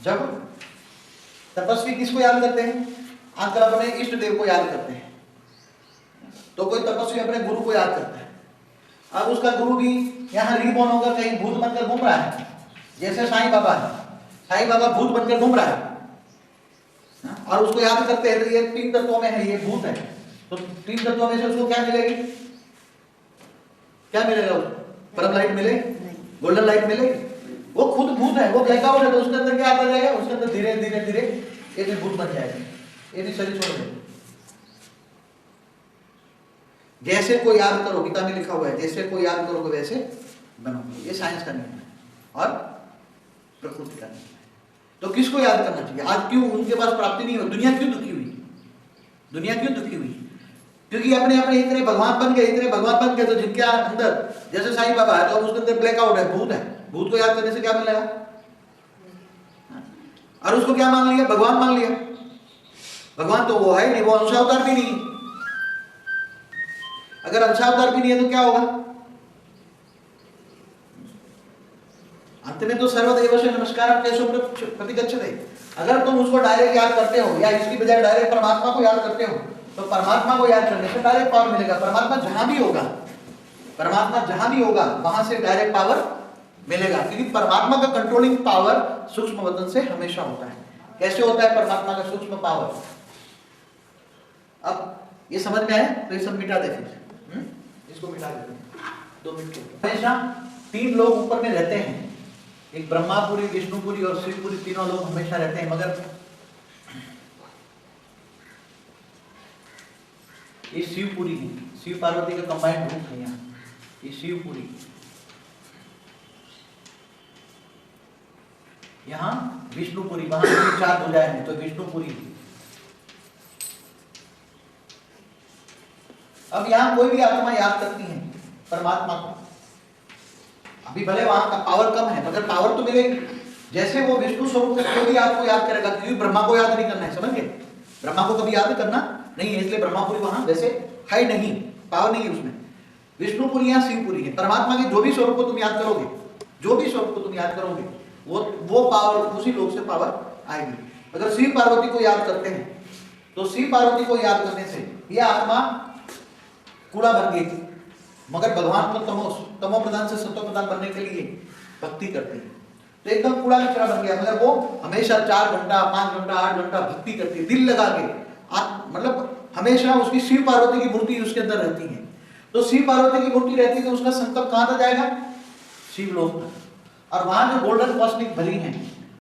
जब तपस्वी किसको याद करते हैं? आजकल अपने इष्ट देव को याद करते हैं। तो कोई तपस्वी अपने गुरु को याद करता है। अब उसका गुरु भी यहाँ रिबॉन होकर कहीं भूत बनकर घूम रहा है, जैसे साईं बाबा है। साईं बाबा भूत बनकर घूम रहा है और उसको याद करते हैं तो ये 3 तत्वों में है, ये भूत है। तो 3 तत्वों में से उसको क्या मिलेगी? क्या मिलेगा उसको? परम लाइट मिले, गोल्डन लाइट मिलेगी। वो खुद भूत है, वो ब्लैकआउट है, तो उसके अंदर क्या आता जाएगा? उसके अंदर धीरे धीरे धीरे ये भी भूत बन जाएगा, ये भी शरीर छोड़ देगा। जैसे को याद करो, गीता में लिखा हुआ है, जैसे को याद करोगे वैसे बनोगे। ये साइंस का नियम है और प्रकृति का नियम है। तो किसको याद करना चाहिए? आज क्यों उनके पास प्राप्ति नहीं हुई? दुनिया क्यों दुखी हुई? दुनिया क्यों दुखी हुई? क्योंकि अपने अपने इतने भगवान बन गए, इतने भगवान बन गए, तो जिनके अंदर जैसे साईं बाबा है तो अब उसके अंदर ब्लैकआउट है, भूत है। भूत को याद करने से क्या मिलेगा? और उसको क्या मान लिया? भगवान मान लिया। भगवान तो वो है नहीं, वो अंशावतार भी नहीं। अगर अंशावतार भी नहीं है तो क्या होगा? अंत में तो सर्वदेव से नमस्कार कैसे प्रतिगच्छते। अगर तुम उसको डायरेक्ट याद करते हो या इसकी बजाय डायरेक्ट परमात्मा को याद करते हो तो परमात्मा को याद करने से डायरेक्ट पावर मिलेगा। परमात्मा जहां भी होगा, परमात्मा जहां भी होगा वहां से डायरेक्ट पावर मिलेगा, क्योंकि परमात्मा का कंट्रोलिंग पावर सूक्ष्म वतन से हमेशा होता है। कैसे होता है परमात्मा का सूक्ष्म पावर? अब ये समझ में आया तो ये सब मिटा दे, फिर इसको मिटा देते हैं 2 मिनट के। हमेशा 3 लोग ऊपर में रहते हैं, एक ब्रह्मापुरी, विष्णुपुरी और शिवपुरी, तीनों लोग हमेशा रहते हैं। मगर ये शिवपुरी है, शिव पार्वती का कंबाइंड रूप है। यहाँ ये शिवपुरी, यहाँ विष्णुपुरी, वहां 4 भुजाएं हैं तो विष्णुपुरी। अब यहाँ कोई भी आत्मा याद करती है परमात्मा को, अभी भले वहां का पावर कम है मगर पावर तो मिलेगी। जैसे वो विष्णु स्वरूप से कोई भी आपको याद करेगा, क्योंकि ब्रह्मा को याद नहीं करना है, समझ गए? ब्रह्मा को कभी याद करना नहीं है, इसलिए ब्रह्मापुरी वहां वैसे है नहीं, पावर नहीं है उसमें। विष्णुपुरी या शिवपुरी है। परमात्मा के जो भी स्वरूप को तुम याद करोगे, जो भी स्वरूप को तुम याद करोगे, वो पावर, उसी लोग से पावर आएगी। अगर शिव पार्वती को याद करते हैं तो शिव पार्वती को याद करने से यह आत्मा कूड़ा बन गई थी, मगर भगवान को तमो प्रधान से सत्व प्रधान बनने के लिए भक्ति करती है तो एकदम कूड़ा कचरा बन गया। मगर वो हमेशा 4 घंटा, 5 घंटा, 8 घंटा भक्ति करती है, दिल लगा के। मतलब हमेशा उसकी शिव पार्वती की मूर्ति उसके अंदर रहती है। तो शिव पार्वती की मूर्ति रहती है तो उसका संकल्प कहां तक जाएगा? शिवलोक। और वहां जो गोल्डन कॉस्मिक बलि है